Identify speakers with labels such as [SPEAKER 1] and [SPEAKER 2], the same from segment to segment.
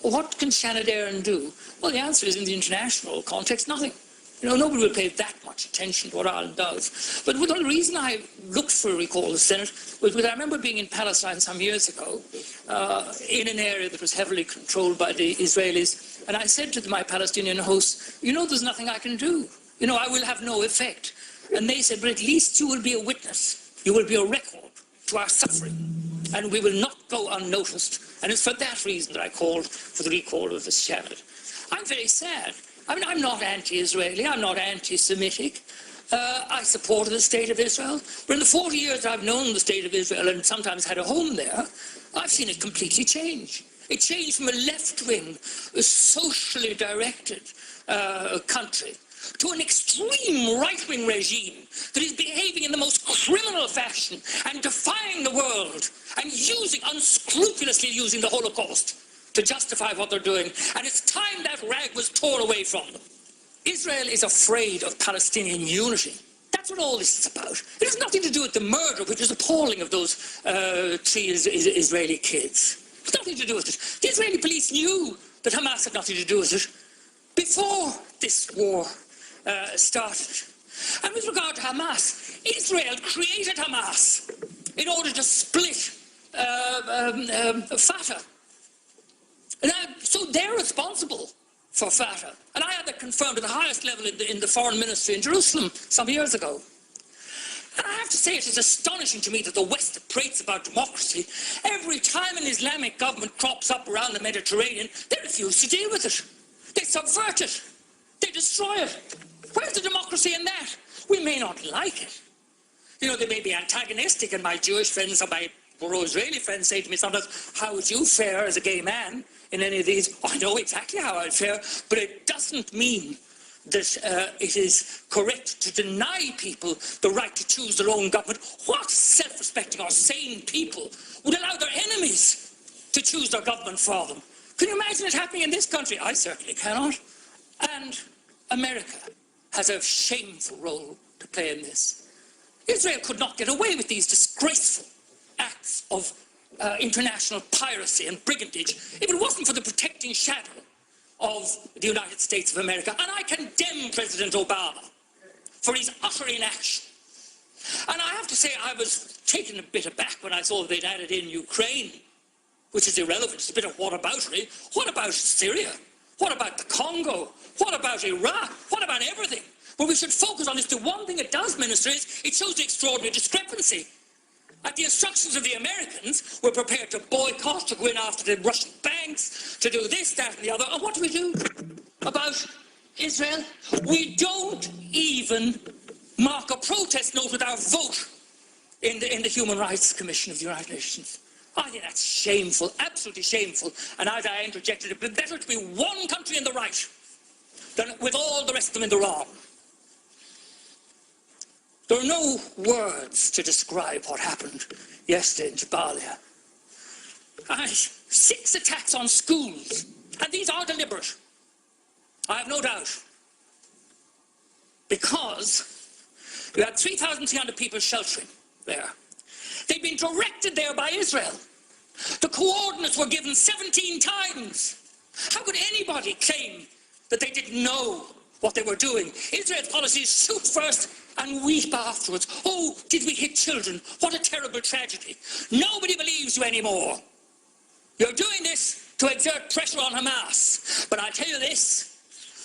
[SPEAKER 1] what can Senator Darin do? Well, the answer is, in the international context, nothing. You know, nobody will pay that much attention to what Ireland does. But the reason I looked for a recall of the Senate was because I remember being in Palestine some years ago, in an area that was heavily controlled by the Israelis, and I said to my Palestinian hosts, you know, there's nothing I can do. You know, I will have no effect. And they said, but at least you will be a witness. You will be a record to our suffering, and we will not go unnoticed. And it's for that reason that I called for the recall of the Senate. I'm very sad. I mean, I'm not anti-Israeli, I'm not anti-Semitic. I supported the state of Israel. But in the 40 years I've known the state of Israel and sometimes had a home there, I've seen it completely change. It changed from a left-wing, socially directed country to an extreme right-wing regime that is behaving in the most criminal fashion and defying the world and unscrupulously using the Holocaust to justify what they're doing. And it's time that rag was torn away from them. Israel is afraid of Palestinian unity. That's what all this is about. It has nothing to do with the murder, which is appalling, of those 3 Israeli kids. It's nothing to do with it. The Israeli police knew that Hamas had nothing to do with it before this war started. And with regard to Hamas, Israel created Hamas in order to split Fatah. So they're responsible for Fatah. And I had that confirmed at the highest level in the foreign ministry in Jerusalem some years ago. And I have to say, it is astonishing to me that the West that prates about democracy, every time an Islamic government crops up around the Mediterranean, they refuse to deal with it. They subvert it. They destroy it. Where's the democracy in that? We may not like it. You know, they may be antagonistic, and my Jewish friends or my Israeli friends say to me sometimes, how would you fare as a gay man in any of these? Oh, I know exactly how I'd fare, but it doesn't mean that it is correct to deny people the right to choose their own government. What self-respecting or sane people would allow their enemies to choose their government for them? Can you imagine it happening in this country? I certainly cannot. And America has a shameful role to play in this. Israel could not get away with these disgraceful acts of international piracy and brigandage if it wasn't for the protecting shadow of the United States of America. And I condemn President Obama for his utter inaction. And I have to say, I was taken a bit aback when I saw they'd added in Ukraine, which is irrelevant. It's a bit of whataboutery. What about Syria? What about the Congo? What about Iraq? What about everything? What we should focus on is the one thing it does, Minister, is it shows the extraordinary discrepancy. At the instructions of the Americans, we're prepared to boycott, to go in after the Russian banks, to do this, that, and the other. And what do we do about Israel? We don't even mark a protest note with our vote in the Human Rights Commission of the United Nations. I think that's shameful, absolutely shameful. And as I interjected, it would be better to be one country in the right than with all the rest of them in the wrong. There are no words to describe what happened yesterday in Jabalia. 6 attacks on schools, and these are deliberate. I have no doubt. Because you had 3,300 people sheltering there. They'd been directed there by Israel. The coordinates were given 17 times. How could anybody claim that they didn't know what they were doing? Israel's policy is shoot first and weep afterwards. Oh, did we hit children? What a terrible tragedy. Nobody believes you anymore. You're doing this to exert pressure on Hamas. But I tell you this,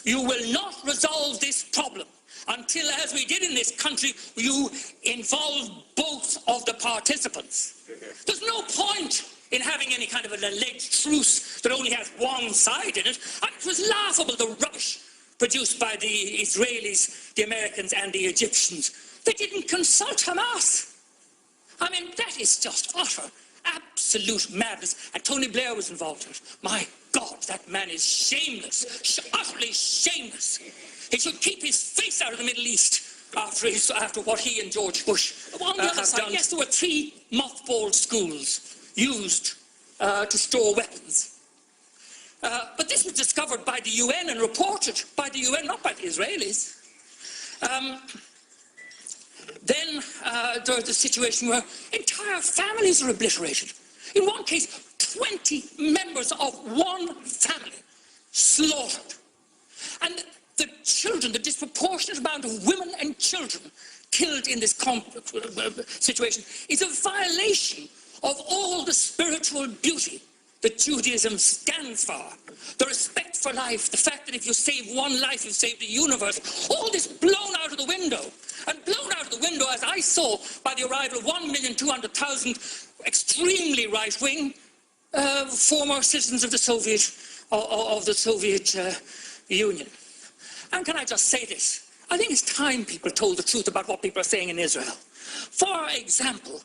[SPEAKER 1] you will not resolve this problem until, as we did in this country, you involve both of the participants. There's no point in having any kind of an alleged truce that only has one side in it. It was laughable, the rubbish produced by the Israelis, the Americans, and the Egyptians. They didn't consult Hamas. I mean, that is just utter, absolute madness. And Tony Blair was involved in it. My God, that man is shameless, utterly shameless. He should keep his face out of the Middle East after what he and George Bush on the other side done. Yes, there were 3 mothballed schools used to store weapons. But this was discovered by the UN and reported by the UN, not by the Israelis. Then there's a situation where entire families are obliterated. In one case, 20 members of one family slaughtered. And the children, the disproportionate amount of women and children killed in this situation is a violation of all the spiritual beauty that Judaism stands for. The respect for life, the fact that if you save one life, you save the universe. All this blown out of the window. And blown out of the window, as I saw, by the arrival of 1,200,000 extremely right-wing former citizens of the Soviet Union. And can I just say this? I think it's time people told the truth about what people are saying in Israel. For example,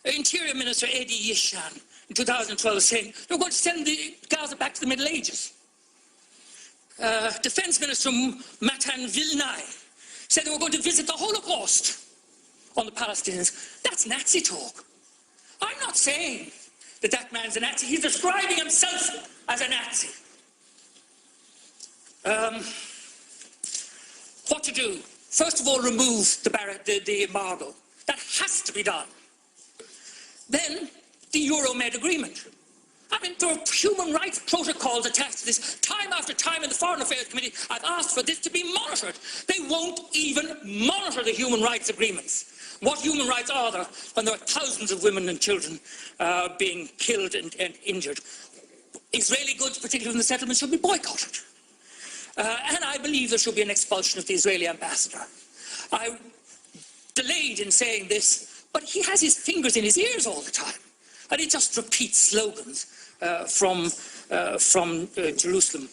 [SPEAKER 1] Interior Minister Eddie Yishan in 2012 was saying they're going to send the Gaza back to the Middle Ages. Defense Minister Matan Vilnai said they were going to visit the Holocaust on the Palestinians. That's Nazi talk. I'm not saying that that man's a Nazi. He's describing himself as a Nazi. What to do? First of all, remove the embargo. That has to be done. Then, the Euromed agreement. I mean, there are human rights protocols attached to this. Time after time in the Foreign Affairs Committee, I've asked for this to be monitored. They won't even monitor the human rights agreements. What human rights are there when there are thousands of women and children being killed and injured? Israeli goods, particularly in the settlements, should be boycotted. And I believe there should be an expulsion of the Israeli ambassador. I delayed in saying this, but he has his fingers in his ears all the time. And he just repeats slogans from Jerusalem.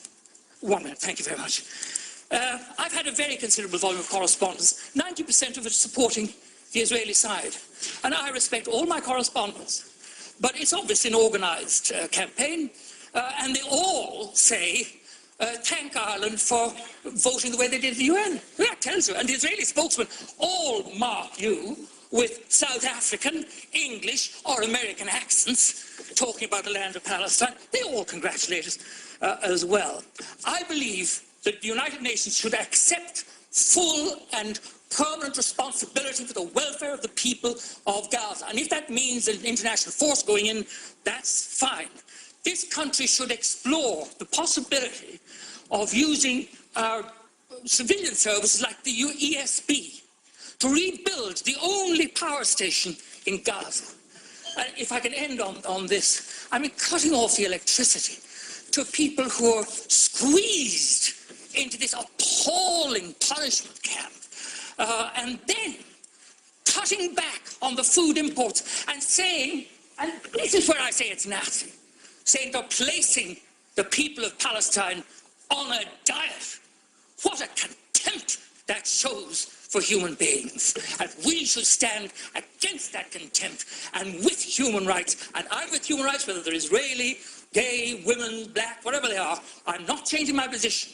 [SPEAKER 1] 1 minute, thank you very much. I've had a very considerable volume of correspondence, 90% of it supporting the Israeli side. And I respect all my correspondence. But it's obviously an organized campaign, and they all say, thank Ireland for voting the way they did at the UN. That tells you. And the Israeli spokesman all mark you with South African, English, or American accents, talking about the land of Palestine. They all congratulate us as well. I believe that the United Nations should accept full and permanent responsibility for the welfare of the people of Gaza. And if that means an international force going in, that's fine. This country should explore the possibility of using our civilian services like the ESB to rebuild the only power station in Gaza. And if I can end on this, I mean, cutting off the electricity to people who are squeezed into this appalling punishment camp, and then cutting back on the food imports and saying, and this is where I say it's Nazi, saying they're placing the people of Palestine on a diet. What a contempt that shows for human beings. And we should stand against that contempt and with human rights. And I'm with human rights, whether they're Israeli, gay, women, black, whatever they are. I'm not changing my position.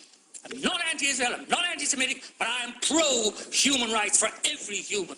[SPEAKER 1] I'm not anti-Israel, I'm not anti-Semitic, but I am pro-human rights for every human.